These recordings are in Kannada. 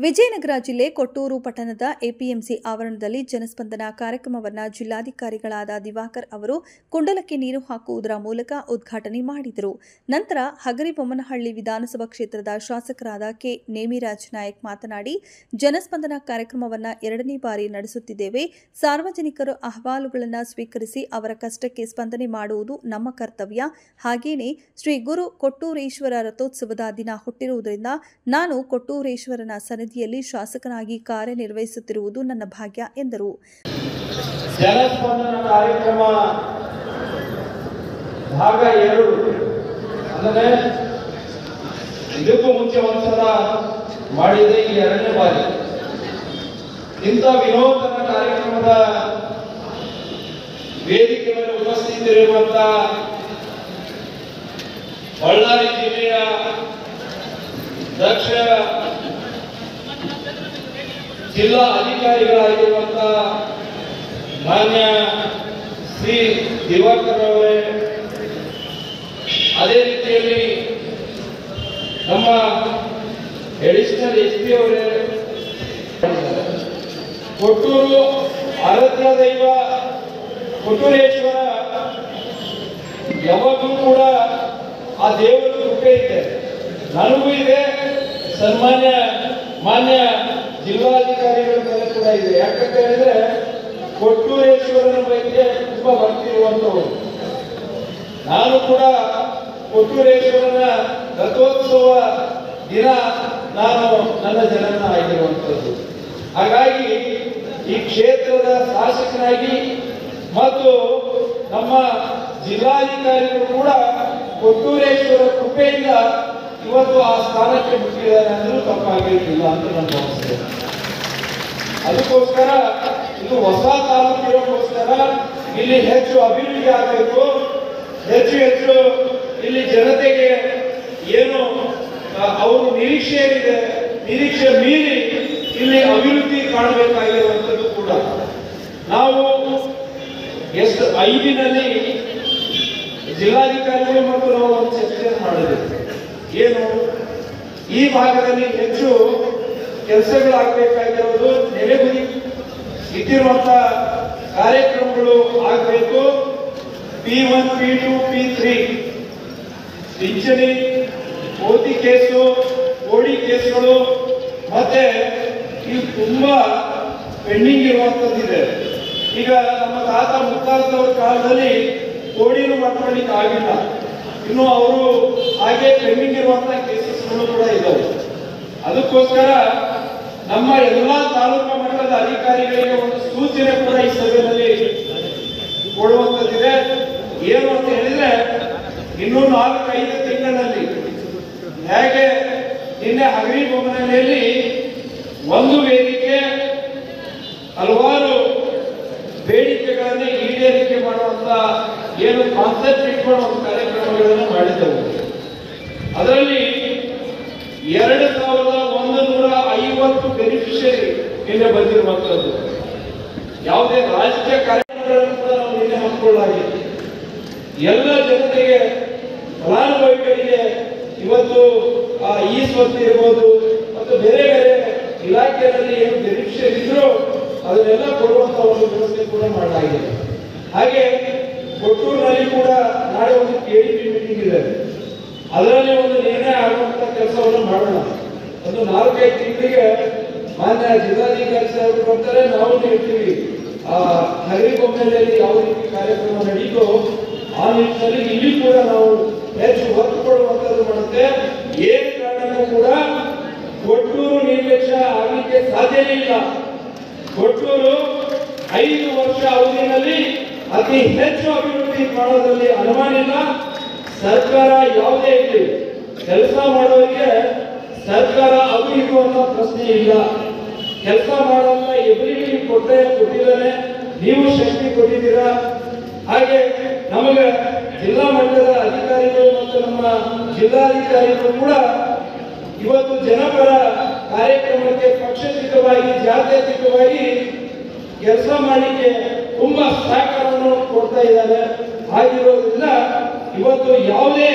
ವಿಜಯನಗರ ಜಿಲ್ಲೆ ಕೊಟ್ಟೂರು ಪಟ್ಟಣದ ಎಪಿಎಂಸಿ ಆವರಣದಲ್ಲಿ ಜನಸ್ಪಂದನ ಕಾರ್ಯಕ್ರಮವನ್ನು ಜಿಲ್ಲಾಧಿಕಾರಿಗಳಾದ ದಿವಾಕರ್ ಅವರು ಕುಂಡಲಕ್ಕೆ ನೀರು ಹಾಕುವುದರ ಮೂಲಕ ಉದ್ಘಾಟನೆ ಮಾಡಿದರು. ನಂತರ ಹಗರಿಬೊಮ್ಮನಹಳ್ಳಿ ವಿಧಾನಸಭಾ ಕ್ಷೇತ್ರದ ಶಾಸಕರಾದ ಕೆ ನೇಮಿರಾಜ್ ನಾಯಕ್ ಮಾತನಾಡಿ, ಜನಸ್ಪಂದನ ಕಾರ್ಯಕ್ರಮವನ್ನು 2ನೇ ಬಾರಿ ನಡೆಸುತ್ತಿದ್ದೇವೆ. ಸಾರ್ವಜನಿಕರು ಅಹವಾಲುಗಳನ್ನು ಸ್ವೀಕರಿಸಿ ಅವರ ಕಷ್ಟಕ್ಕೆ ಸ್ಪಂದನೆ ಮಾಡುವುದು ನಮ್ಮ ಕರ್ತವ್ಯ. ಹಾಗೇನೇ ಶ್ರೀ ಗುರು ಕೊಟ್ಟೂರೇಶ್ವರ ರಥೋತ್ಸವದ ದಿನ ಹುಟ್ಟಿರುವುದರಿಂದ ನಾನು ಕೊಟ್ಟೂರೇಶ್ವರನ ಸನ್ನಿಧಿಯಲ್ಲಿ ಶಾಸಕನಾಗಿ ಕಾರ್ಯನಿರ್ವಹಿಸುತ್ತಿರುವುದು ನನ್ನ ಭಾಗ್ಯ ಎಂದರು. ಜನಸ್ಪಂದನ ಕಾರ್ಯಕ್ರಮ ಭಾಗ 2 ಅಂದರೆ ಇದಕ್ಕೂ ಮುಂಚೆ ಒಂದ್ಸಲ ಮಾಡಿದೆ, ಈ 2ನೇ ಬಾರಿ. ಇಂಥ ವಿನೂತನ ಕಾರ್ಯಕ್ರಮದ ವೇದಿಕೆ ಮೇಲೆ ಉಪಸ್ಥಿತರಿರುವಂತಹ ಬಳ್ಳಾರಿ ಜಿಲ್ಲೆಯ ದಕ್ಷ ಜಿಲ್ಲಾ ಅಧಿಕಾರಿಗಳಾಗಿರುವಂತಹ ಮಾನ್ಯ ಶ್ರೀ ದಿವಾಕರ್ ಅವರೇ, ಅದೇ ರೀತಿಯಲ್ಲಿ ನಮ್ಮ ಅಡಿಷನಲ್ SP ಅವರೇ, ಕೊಟ್ಟೂರು ಆರಾಧ್ಯ ದೈವ ಕೊಟ್ಟೂರೇಶ್ವರ ಯಾವಾಗಲೂ ಕೂಡ ಆ ದೇವರ ಕೃಪೆ ಇದೆ, ನನಗೂ ಇದೆ, ಮಾನ್ಯ ಜಿಲ್ಲಾಧಿಕಾರಿಗಳ ಮೇಲೆ ಕೂಡ ಇದೆ. ಯಾಕಂತ ಹೇಳಿದ್ರೆ ಕೊಟ್ಟೂರೇಶ್ವರನ ಬಗ್ಗೆ ತುಂಬಾ ಭಕ್ತಿ ಇರುವಂತವರು. ನಾನು ಕೂಡ ಕೊಟ್ಟೂರೇಶ್ವರನ ರಥೋತ್ಸವ ದಿನ ನಾನು ನನ್ನ ಜನನ ಆಗಿರುವಂಥದ್ದು. ಹಾಗಾಗಿ ಈ ಕ್ಷೇತ್ರದ ಶಾಸಕನಾಗಿ ಮತ್ತು ನಮ್ಮ ಜಿಲ್ಲಾಧಿಕಾರಿಗಳು ಕೂಡ ಕೊಟ್ಟೂರೇಶ್ವರ ಕೃಪೆಯಿಂದ ಇವತ್ತು ಆ ಸ್ಥಾನಕ್ಕೆ ಮುಟ್ಟಿದ್ದಾರೆ ಅಂದ್ರೂ ತಪ್ಪಾಗಿರಲಿಲ್ಲ ಅಂತ ನಾನು ಭಾವಿಸ್ತೇನೆ. ಅದಕ್ಕೋಸ್ಕರ ಇದು ಹೊಸ ತಾಲೂಕು ಇರೋಕ್ಕೋಸ್ಕರ ಇಲ್ಲಿ ಹೆಚ್ಚು ಅಭಿವೃದ್ಧಿ ಆಗಬೇಕು, ಹೆಚ್ಚು ಇಲ್ಲಿ ಜನತೆಗೆ ಏನು ಅವರು ನಿರೀಕ್ಷೆ ಏನಿದೆ, ನಿರೀಕ್ಷೆ ಮೀರಿ ಇಲ್ಲಿ ಅಭಿವೃದ್ಧಿ ಕಾಣಬೇಕಾಗಿರುವಂಥದ್ದು ಕೂಡ. ನಾವು ಎಷ್ಟು 5ದಿನಲ್ಲಿ ಜಿಲ್ಲಾಧಿಕಾರಿಗಳು ಮತ್ತು ನಾವು ಒಂದು ಚರ್ಚೆಯನ್ನು ಮಾಡಿದ್ದೇವೆ. ಏನು ಈ ಭಾಗದಲ್ಲಿ ಹೆಚ್ಚು ಕೆಲಸಗಳಾಗಬೇಕಾಗಿರೋದು, ನೆಲೆಗುದಿ ಇಟ್ಟಿರುವಂತಹ ಕಾರ್ಯಕ್ರಮಗಳು ಆಗಬೇಕು. P1, P2, P3 ಪಿಂಚಣಿ, ಓದಿ ಕೇಸು, ಓಡಿ ಕೇಸುಗಳು ಮತ್ತೆ ಇವು ತುಂಬಾ ಪೆಂಡಿಂಗ್ ಇರುವಂತದ್ದಿದೆ. ಈಗ ನಮ್ಮ ತಾತ ಮುತ್ತಾತದವರ ಕಾಲದಲ್ಲಿ ಓಡಿನೂ ಮಾಡ್ಕೊಳ್ಳಿಕ್ಕೆ ಆಗಿಲ್ಲ, ಇನ್ನು ಅವರು ಹಾಗೆ ಪೆಂಡಿಂಗ್ ಇರುವಂತಹ ಕೇಸಸ್ಗಳು ಕೂಡ ಇದ್ದಾವೆ. ಅದಕ್ಕೋಸ್ಕರ ನಮ್ಮ ಎಲ್ಲಾ ತಾಲೂಕು ಮಟ್ಟದ ಅಧಿಕಾರಿಗಳಿಗೆ ಒಂದು ಸೂಚನೆ ಕೂಡ ಈ ಸಭೆಯಲ್ಲಿ ಕೊಡುವಂತದ್ದಿದೆ. ಏನು ಅಂತ ಹೇಳಿದ್ರೆ, ಇನ್ನೂ 4-5 ತಿಂಗಳಲ್ಲಿ ಹೇಗೆ ನಿನ್ನೆ ಹಗರಿಬೊಮ್ಮನಹಳ್ಳಿಯಲ್ಲಿ ಒಂದು ವೇದಿಕೆ ಹಲವಾರು ಬೇಡಿಕೆಗಳನ್ನು ಈಡೇರಿಕೆ ಮಾಡುವಂತ ಏನು ಕಾನ್ಸಂಟ್ರೇಟ್ ಮಾಡುವ ಕಾರ್ಯಕ್ರಮಗಳನ್ನು ಮಾಡಿದ್ದೆವು. ಅದರಲ್ಲಿ 2150 ಬೆನಿಫಿಷರಿ ನಿನ್ನೆ ಬಂದಿರುವಂತದ್ದು. ಯಾವುದೇ ರಾಜಕೀಯ ಕಾರ್ಯಕ್ರಮಗಳನ್ನು ನಾವು ನಿನ್ನೆ ಹಮ್ಮಿಕೊಳ್ಳಲಾಗಿದೆ. ಎಲ್ಲ ಜನತೆಗೆ, ಫಲಾನುಭವಿಗಳಿಗೆ ಇವತ್ತು ಈ ಸ್ವತ್ತು ಇರ್ಬೋದು ಮತ್ತು ಬೇರೆ ಬೇರೆ ಇಲಾಖೆಯಲ್ಲಿ ಏನು ಬೆನಿಫಿಷರಿ ಇದ್ರು ಅದನ್ನೆಲ್ಲ ಕೊಡುವಂತ ಒಂದು ವ್ಯವಸ್ಥೆ ಕೂಡ ಮಾಡಲಾಗಿದೆ. ಹಾಗೆ ಕೊಟ್ಟೂರಿನಲ್ಲಿ ಕೂಡ ನಾಳೆ ಒಂದು KDP ಮೀಟಿಂಗ್ ಇದೆ, ಅದರಲ್ಲಿ ಒಂದು ನಿರ್ಣಯ ಆಗುವಂತ ಕೆಲಸವನ್ನು ಮಾಡೋಣ. ಒಂದು 4-5 ತಿಂಗಳಿಗೆ ಮಾನ್ಯ ಜಿಲ್ಲಾಧಿಕಾರಿ ಸಾಹೇಬರು ಬರ್ತಾರೆ, ನಾವು ಇರ್ತೀವಿ. ಹಗರಿಬೊಮ್ಮನಹಳ್ಳಿಯಲ್ಲಿ ಯಾವ ರೀತಿ ಕಾರ್ಯಕ್ರಮ ನಡೀತೋ ಆ ನಿಟ್ಟಿನಲ್ಲಿ ಇಲ್ಲಿ ಕೂಡ ನಾವು ಹೆಚ್ಚು ಒತ್ತು ಕೊಡುವಂತದ್ದು ಮಾಡುತ್ತೆ. ಏನು ಕಾರಣಕ್ಕೂ ಕೂಡ ಕೊಟ್ಟೂರು ನಿರ್ಲಕ್ಷ್ಯ ಆಗಲಿಕ್ಕೆ ಸಾಧ್ಯನೇ ಇಲ್ಲ. ಕೊಟ್ಟೂರು 5 ವರ್ಷ ಅವಧಿಯಲ್ಲಿ ಅತಿ ಹೆಚ್ಚು ಅಭಿವೃದ್ಧಿ ಮಾಡೋದ್ರಲ್ಲಿ ಅನುಮಾನ ಇಲ್ಲ. ಸರ್ಕಾರ ಯಾವುದೇ ಇರಲಿ, ಕೆಲಸ ಮಾಡೋರಿಗೆ ಸರ್ಕಾರ ಅದು ಇದು ಅನ್ನೋ ಪ್ರಶ್ನೆ ಇಲ್ಲ. ಕೆಲಸ ಮಾಡುವಂತ ಎಬಿಲಿಟಿ ಕೊಟ್ಟಿದ್ದಾನೆ, ನೀವು ಶಕ್ತಿ ಕೊಟ್ಟಿದ್ದೀರಾ. ಹಾಗೆ ನಮಗೆ ಜಿಲ್ಲಾ ಮಟ್ಟದ ಅಧಿಕಾರಿಗಳು ಮತ್ತು ನಮ್ಮ ಜಿಲ್ಲಾಧಿಕಾರಿಗಳು ಕೂಡ ಇವತ್ತು ಜನಪರ ಕಾರ್ಯಕ್ರಮಕ್ಕೆ ಪಕ್ಷಾತೀತವಾಗಿ, ಜಾತ್ಯತೀತವಾಗಿ ಕೆಲಸ ಮಾಡಲಿಕ್ಕೆ ತುಂಬಾ ಸಹಕಾರವನ್ನು ಕೊಡ್ತಾ ಇದ್ದಾರೆ. ಆಗಿರೋದ್ರಿಂದ ಇವತ್ತು ಯಾವುದೇ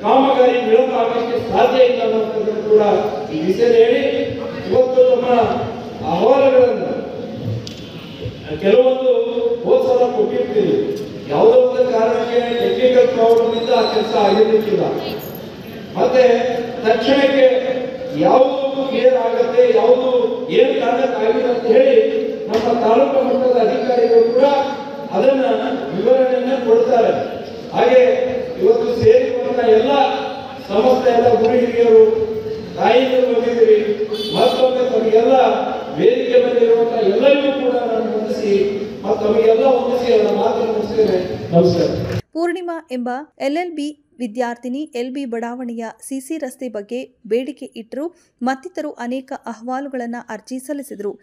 ಕಾಮಗಾರಿ ವಿಳಂಬ ಆಗಲಿಕ್ಕೆ ಸಾಧ್ಯ ಇಲ್ಲ ಅನ್ನೋದನ್ನು ಕೂಡ ಈ ವಿಷಯ ಹೇಳಿ ಇವತ್ತು ನಮ್ಮ ಅಹವಾಲುಗಳನ್ನು ಕೆಲವೊಂದು ಹೋದ ಸಲ ಕೊಟ್ಟಿರ್ತೀವಿ, ಯಾವುದೋ ಒಂದು ಕಾರಣಕ್ಕೆ ಟೆಕ್ನಿಕಲ್ ಪ್ರಾಬ್ಲಮ್ ಇಂದ ಆ ಕೆಲಸ ಆಗಿರ್ಲಿಕ್ಕಿಲ್ಲ. ಮತ್ತೆ ತಕ್ಷಣಕ್ಕೆ ಯಾವುದು ಕ್ಲಿಯರ್ ಆಗುತ್ತೆ, ಯಾವುದು ಏನು ಕಾರಣಕ್ಕಾಗಿಲ್ಲ ಅಂತ ಹೇಳಿ ನಮ್ಮ ತಾಲೂಕು ಮಟ್ಟದ ಅಧಿಕಾರಿಗಳು ಕೂಡ ಅದನ್ನ ವಿವರಣೆಯನ್ನ ಕೊಡ್ತಾರೆ. ಹಾಗೆ ಇವತ್ತು ಸೇರಿರುವಂತಹ ಎಲ್ಲ ಸಮಸ್ತ ಎಲ್ಲ ಗುರು ಹಿರಿಯರು, ತಾಯಿಗಳು ಬಂದಿದ್ದೀರಿ, ಮತ್ತೊಮ್ಮೆ ತಮಗೆಲ್ಲ ವೇದಿಕೆ ಬಂದಿರುವಂತಹ ಎಲ್ಲರಿಗೂ ಕೂಡ ನಾನು ವಂದಿಸಿ ಮತ್ತು ತಮಗೆಲ್ಲ ವಂದಿಸಿ ಅವರ ಮಾತನ್ನು ಮುಗಿಸ್ತೇನೆ. ನಮಸ್ಕಾರ. ಪೂರ್ಣಿಮಾ ಎಂಬ LLB ವಿದ್ಯಾರ್ಥಿನಿ LB ಬಡಾವಣೆಯ ಸಿಸಿ ರಸ್ತೆ ಬಗ್ಗೆ ಬೇಡಿಕೆ ಇಟ್ಟರು. ಮತ್ತಿತರರು ಅನೇಕ ಅಹವಾಲುಗಳನ್ನು ಅರ್ಜಿ ಸಲ್ಲಿಸಿದರು.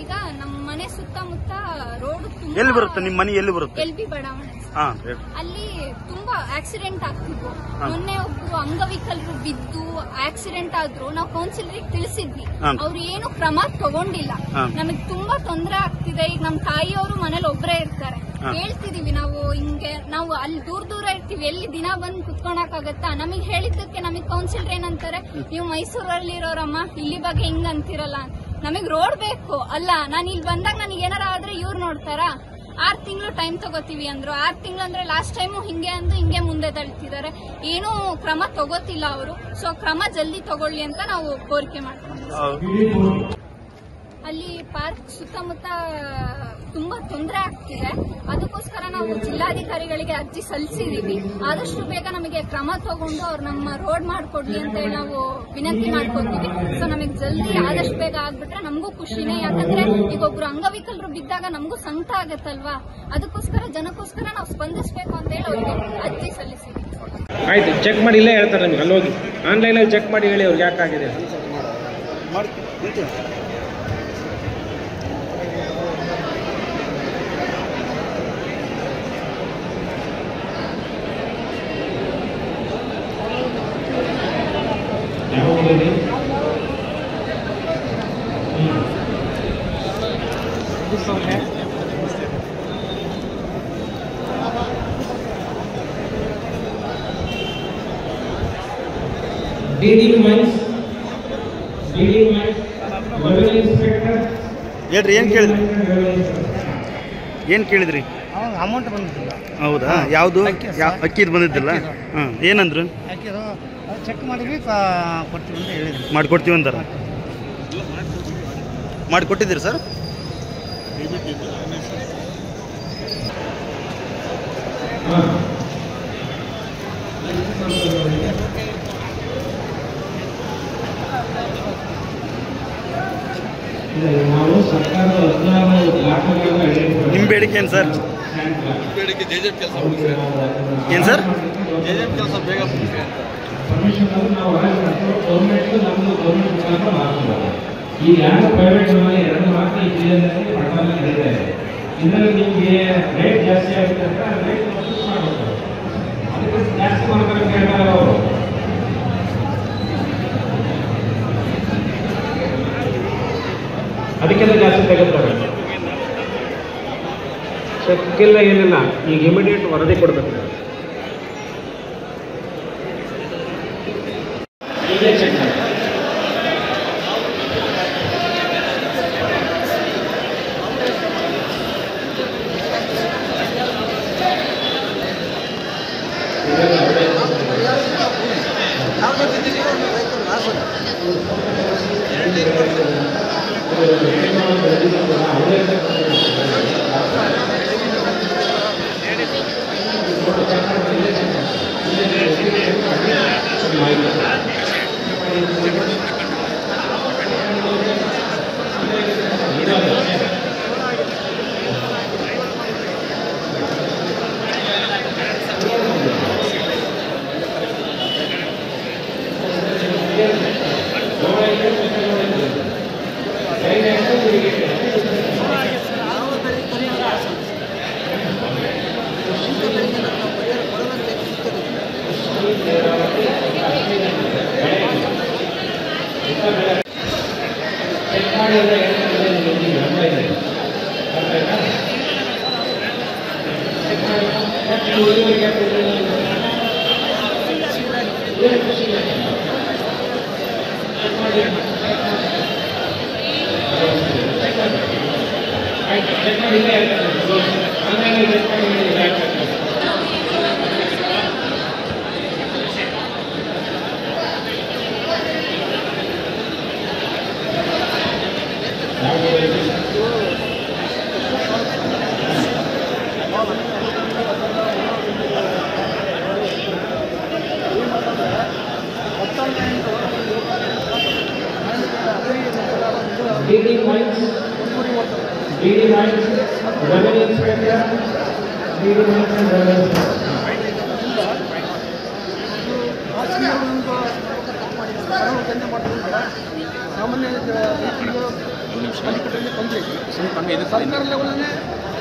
ಈಗ ನಮ್ಮ ಮನೆ ಸುತ್ತಮುತ್ತ ರೋಡ್ ಎಲ್ಲಿ ಬರುತ್ತೆ? ನಿಮ್ಮ ಮನೆ ಎಲ್ಲಿ ಬರುತ್ತೆ? LB ಬಡಾವಣೆ. ಅಲ್ಲಿ ತುಂಬಾ ಆಕ್ಸಿಡೆಂಟ್ ಆಗ್ತಿದ್ವು. ಮೊನ್ನೆ ಒಬ್ರು ಅಂಗವಿಕಲರು ಬಿದ್ದು ಆಕ್ಸಿಡೆಂಟ್ ಆದ್ರು ನಾವು ಕೌನ್ಸಿಲರಿಗೆ ತಿಳಿಸಿದ್ವಿ, ಅವ್ರು ಏನು ಕ್ರಮ ತಗೊಂಡಿಲ್ಲ. ನಮಗ್ ತುಂಬಾ ತೊಂದರೆ ಆಗ್ತಿದೆ. ಈಗ ನಮ್ ತಾಯಿಯವರು ಮನೇಲಿ ಒಬ್ಬರೇ ಇರ್ತಾರೆ. ಹೇಳ್ತಿದೀವಿ ನಾವು ಹಿಂಗೆ, ನಾವು ಅಲ್ಲಿ ದೂರ ಇರ್ತೀವಿ, ಎಲ್ಲಿ ದಿನ ಬಂದ್ ಕುತ್ಕೊಳಕಾಗತ್ತಾ? ನಮಗ್ ಹೇಳಿದ್ದಕ್ಕೆ ನಮಗ್ ಕೌನ್ಸಿಲರ್ ಏನಂತಾರೆ, ನೀವು ಮೈಸೂರಲ್ಲಿ ಇರೋರಮ್ಮ, ಇಲ್ಲಿ ಬಗ್ಗೆ ಹಿಂಗ ಅಂತಿರಲ್ಲ. ನಮಗ್ ರೋಡ್ ಬೇಕು ಅಲ್ಲ, ನಾನು ಇಲ್ಲಿ ಬಂದಾಗ ನನಗೆ ಏನಾರ ಆದ್ರೆ ಇವ್ರು ನೋಡ್ತಾರಾ? 6 ತಿಂಗಳು ಟೈಮ್ ತಗೋತೀವಿ ಅಂದ್ರು. 6 ತಿಂಗಳು ಅಂದ್ರೆ ಲಾಸ್ಟ್ ಟೈಮು ಹಿಂಗೆ ಅಂದು ಹಿಂಗೆ ಮುಂದೆ ತಳ್ತಿದ್ದಾರೆ. ಏನೂ ಕ್ರಮ ತಗೋತಿಲ್ಲ ಅವರು. ಸೊ ಕ್ರಮ ಜಲ್ದಿ ತಗೊಳ್ಳಿ ಅಂತ ನಾವು ಕೋರಿಕೆ ಮಾಡ್ತೀವಿ. ಅಲ್ಲಿ ಪಾರ್ಕ್ ಸುತ್ತಮುತ್ತ ತುಂಬಾ ತೊಂದರೆ ಆಗ್ತಿದೆ. ಅದಕ್ಕೋಸ್ಕರ ನಾವು ಜಿಲ್ಲಾಧಿಕಾರಿಗಳಿಗೆ ಅರ್ಜಿ ಸಲ್ಲಿಸಿದೀವಿ. ಆದಷ್ಟು ಬೇಗ ನಮಗೆ ಕ್ರಮ ತಗೊಂಡು ಅವ್ರು ನಮ್ಮ ರೋಡ್ ಮಾಡ್ಕೊಡ್ಲಿ ಅಂತ ಹೇಳಿ ನಾವು ವಿನಂತಿ ಮಾಡ್ಕೊತೀವಿ. ಸೊ ನಮಗೆ ಜಲ್ದಿ ಆದಷ್ಟು ಬೇಗ ಆಗ್ಬಿಟ್ರೆ ನಮಗೂ ಖುಷಿನೇ. ಯಾಕಂದ್ರೆ ಈಗ ಒಬ್ರು ಅಂಗವಿಕಲರು ಬಿದ್ದಾಗ ನಮಗೂ ಸಂಕಟ ಆಗತ್ತಲ್ವಾ? ಅದಕ್ಕೋಸ್ಕರ ಜನಕ್ಕೋಸ್ಕರ ನಾವು ಸ್ಪಂದಿಸಬೇಕು ಅಂತ ಹೇಳಿ ಅವ್ರಿಗೆ ಅರ್ಜಿ ಸಲ್ಲಿಸಿದ್ವಿ. ಆಯ್ತು, ಚೆಕ್ ಮಾಡಿ ಇಲ್ಲೇ ಹೇಳ್ತಾರೆ ನಿಮ್ಗೆ. ಅಲ್ಲಿ ಹೋಗಿ ಆನ್ಲೈನಲ್ಲಿ ಚೆಕ್ ಮಾಡಿ ಹೇಳಿ ಅವ್ರಿಗೆ ಯಾಕಾಗಿದೆ. ಹೇಳ್ರಿ, ಏನು ಕೇಳಿದ್ರಿ? ಅಮೌಂಟ್ ಬಂದಿದ್ದಿಲ್ಲ. ಹೌದಾ? ಯಾವುದು? ಅಕ್ಕಿದು ಬಂದಿದ್ದಿಲ್ಲ? ಹಾಂ, ಏನಂದ್ರು? ಅಕ್ಕಿದು ಚೆಕ್ ಮಾಡಿದ್ವಿ, ಕೊಡ್ತೀವಿ ಅಂತ ಹೇಳಿದ್ರು. ಮಾಡಿಕೊಡ್ತೀವಿ ಅಂತಾರ? ಮಾಡಿಕೊಟ್ಟಿದ್ದೀರಿ ಸರ್? ನಿಮ್ಮ ಬೇಡಿಕೆ ಏನು ಸರ್? ಬೇಡಿಕೆ ಜೆಜೆಬ್ ಕೆಲಸ ಏನು ಸರ್? ಜೆಜೆಬ್ ಕೆಲಸ ಬೇಗ ಈಗ ಯಾರು ಪ್ರೈವೇಟ್ ಎರಡು ಮಾತ್ರ ಈ ಜಿಲ್ಲೆಯಲ್ಲಿ ಪಟ್ಟಣದಲ್ಲಿ ನಡೀತಾ ಇದೆ. ಇದರಲ್ಲಿ ನಿಮಗೆ ರೇಟ್ ಜಾಸ್ತಿ ಆಗುತ್ತೆ ಅಂತ ರೇಟ್ ಮಾಡಬೇಕು. ಅದಕ್ಕೆ ಜಾಸ್ತಿ ಮಾಡ್ತಾರೆ ಕೇಳ್ತಾರೆ ಅವರು. ಅದಕ್ಕೆಲ್ಲ ಜಾಸ್ತಿ ತೆಗೆದುತ್ತಾರೆ. ಚೆಕ್ಕಿಲ್ಲ, ಏನಿಲ್ಲ. ಈಗ ಇಮಿಡಿಯೇಟ್ ವರದಿ ಕೊಡಬೇಕು. ಈಗಲೇ ಚೆಕ್ ಮಾಡಿ. ಮಾಡಿದ್ರೆ ನಿಮಗೆ ಗಮನ ಇದೆ. ಅರ್ಥ ಆಯ್ತಾ? ಚೆಕ್ ಮಾಡಿ. ಯಾಕೆ ಇದುವರೆಗೆ ಯಾಕೆ ಏನು ಖುಷಿ ಇಲ್ಲ? ಚೆಕ್ ಮಾಡಿ. ಆಯ್ತು, ಚೆಕ್ ಮಾಡಿ ಇಲ್ಲೇ ಇರ್ತಾರೆ. ಆನ್ಲೈನಲ್ಲಿ ಚೆಕ್ ಮಾಡಿ ಇಲ್ಲೇ ಇರ್ತಾರೆ. DD Mines, Revenue Inspector, DD Mines and Revenue ಸಾಮಾನ್ಯ ಸರ್ಕಾರ ಲೆವೆಲನ್ನೇ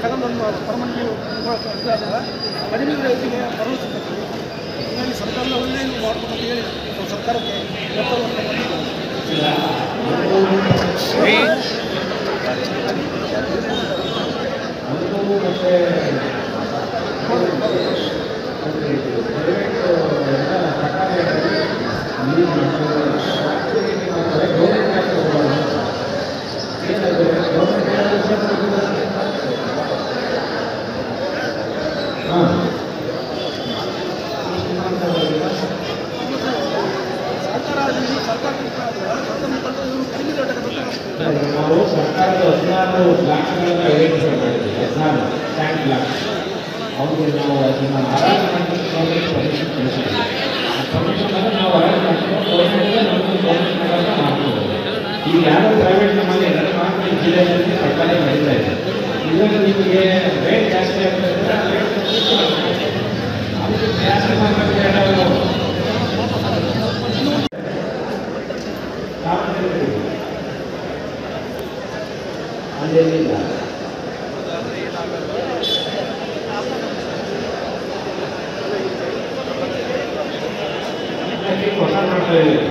ತಗೊಂಡೊಂದು ಪರ್ಮನೆಂಟ್ ಕಡಿಮೆ ರೈತಿಗೆ ಭರವಸೆ ಹೀಗಾಗಿ ಸರ್ಕಾರ ಲೆವೆಲನ್ನೇ ಮಾಡಬೇಕಂತ ಹೇಳಿ ಸರ್ಕಾರಕ್ಕೆ ನಾವು ಸರ್ಕಾರದ 16 ಲಾಕ್ಗಳನ್ನು ಐಡೆಂಟಿಫೈ ಮಾಡಿದ್ದೀವಿ. 16 ಟ್ಯಾಂಕ್ ಲಾಕ್ ಅವ್ರಿಗೆ ನಾವು ಅದನ್ನು ಅರೇಂಜ್ ಮಾಡಲಿಕ್ಕೆ ಪರ್ಮಿಷನ್ ಕಳಿಸಿದ್ದೀವಿ. ಆ ಪರ್ಮಿಷನ್ ನಾವು ಅರೇಂಜ್ ಮಾಡ್ಕೊಂಡು ಗೌರ್ಮೆಂಟ್ಗೆ ನಮಗೆ ಗೌರ್ಮೆಂಟ್ ಮಾಡ್ಬೋದು. ಈಗ ಯಾರೋ ಪ್ರೈವೇಟ್ ನಮ್ಮಲ್ಲಿ ಎಲ್ಲರೂ ಮಾತ್ರ ಜಿಲ್ಲೆಯಲ್ಲಿ ಸರ್ಕಾರ ನಡೀತಾ ಇದೆ. ಇದರಲ್ಲಿ ನಿಮಗೆ ರೇಟ್ ಜಾಸ್ತಿ ಆಗ್ತದೆ ಅದಕ್ಕೆ ಜಾಸ್ತಿ ಮಾಡಬೇಕು. ಅಲ್ಲೇನಿಲ್ಲ ಹೊಸ ಮಾಡ್ತಾ ಇದ್ದೀವಿ.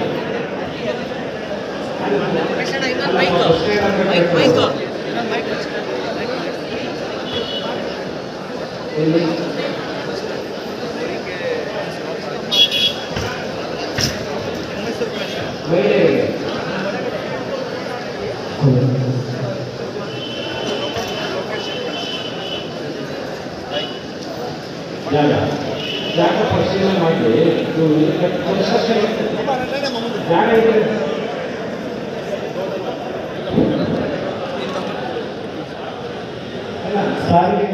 ಜಾಗ ಪರಿಶೀಲನೆ ಮಾಡಿ ಜಾಗ ಇದೆ. ಸಾರಿಗೆ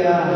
ಯಾವ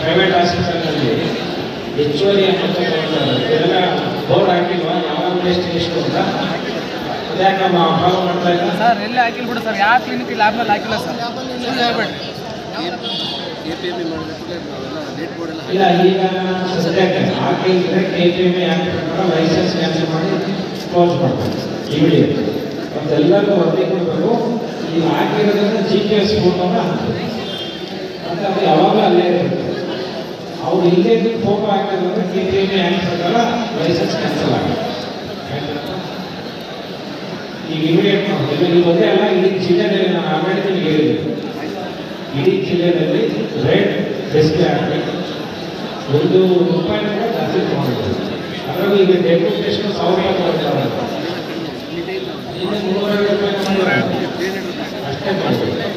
ಪ್ರೈವೇಟ್ ಹಾಸ್ಪಿಟಲ್ನಲ್ಲಿ ಹೆಚ್ಚುವರಿ ಅಮೌಂಟ್ ಇದೆಲ್ಲ ಬೋರ್ಡ್ ಹಾಕಿಲ್ವಾ ಯಾವಾಗ ಎಷ್ಟು ಅಂತ ಅದ್ಯಾಕೆ ನಮ್ಮ ಅಭಾವ ಮಾಡ್ತಾ ಇಲ್ಲ ಸರ್ ಎಲ್ಲಿ ಹಾಕಿಲ್ಲ ಬಿಡು ಸರ್. ಯಾವ ಕ್ಲಿನಿಕ್ ಲ್ಯಾಬ್ನಲ್ಲಿ ಹಾಕಿಲ್ಲ ಸರ್. ಹೇಳ್ಬೇಡಿ ಇಲ್ಲ. ಈಗ ಸದ್ಯಕ್ಕೆ ಹಾಕಿದ್ರೆ KPM ಲೈಸೆನ್ಸ್ ಕ್ಯಾನ್ಸಲ್ ಮಾಡಿ ಕ್ಲೋಸ್ ಮಾಡ್ತಾರೆ ಇಮಿಡಿಯೇಟ್. ಮತ್ತೆಲ್ಲರಿಗೂ ವರದಿ ಕೊಡಬೇಕು. ಈಗ ಹಾಕಿರೋದ್ರಿಂದ GPS ಫೋಟೋನ ಹಾಕ್ತಾರೆ ಅಂತ ಅದು ಯಾವಾಗಲೂ ಅಲ್ಲೇ ಇರುತ್ತೆ. ಅವ್ರು ಇಲ್ಲೇ ಫೋಟೋ ಹಾಕಿದ್ರೆ KPM ಪ್ರಕಾರ ಲೈಸೆನ್ಸ್ ಕ್ಯಾನ್ಸಲ್ ಆಗುತ್ತೆ. ಈಗ ಇಮಿಡಿಯೇಟ್ ಮಾಡ್ತೀವಿ. ನೀವು ಒಂದೇ ಅಲ್ಲ, ಇಡೀ ಜಿಲ್ಲೆಯಲ್ಲಿ ನಾನು ಆಲ್ರೆಡಿ ನಿಮಗೆ ಹೇಳಿದ್ದೀನಿ, ಇಡೀ ಜಿಲ್ಲೆಯಲ್ಲಿ ರೇಟ್ ಡಿಸ್ಪ್ಲೇ ಆಗಬೇಕು. ರೂಪಾಯಿ ಜಾಸ್ತಿ ತಗೊಂಡಿದ್ದಾರೆ. ಅದರಲ್ಲಿ ಈಗ ಡೆಪ್ಯುಟೇಷನ್ 1000 ರೂಪಾಯಿ ಇನ್ನು 350 ರೂಪಾಯಿ ತಗೊಂಡ್ರೆ ಅಷ್ಟೇ ತಗೊಂಡಿದ್ದಾರೆ.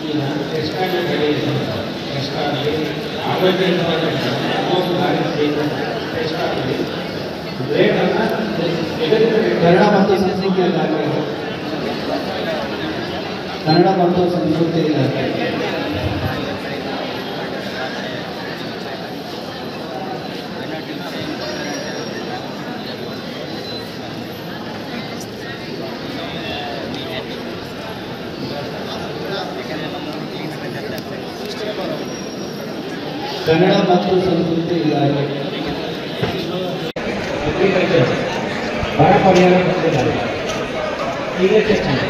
ಈಗ ಟೆಸ್ಟಾಗಲಿ ಆರೋಗ್ಯ ಟೆಸ್ಟಾಗಲಿ ರೇಟನ್ನು ಕನ್ನಡ ಮತ್ತು ಸಂಸ್ಕೃತಿ ಇಲಾಖೆ ಕನ್ನಡ ಮತ್ತು ಸಂಸ್ಕೃತಿ ಇಲಾಖೆ ಕನ್ನಡ ಮತ್ತು ಸಂಸ್ಕೃತಿ ಇಲಾಖೆ ಬರ ಪರಿಹಾರ ಕೊಟ್ಟಿದ್ದಾರೆ. ಈಗ ಟೆಸ್ಟ್ ಮಾಡಿ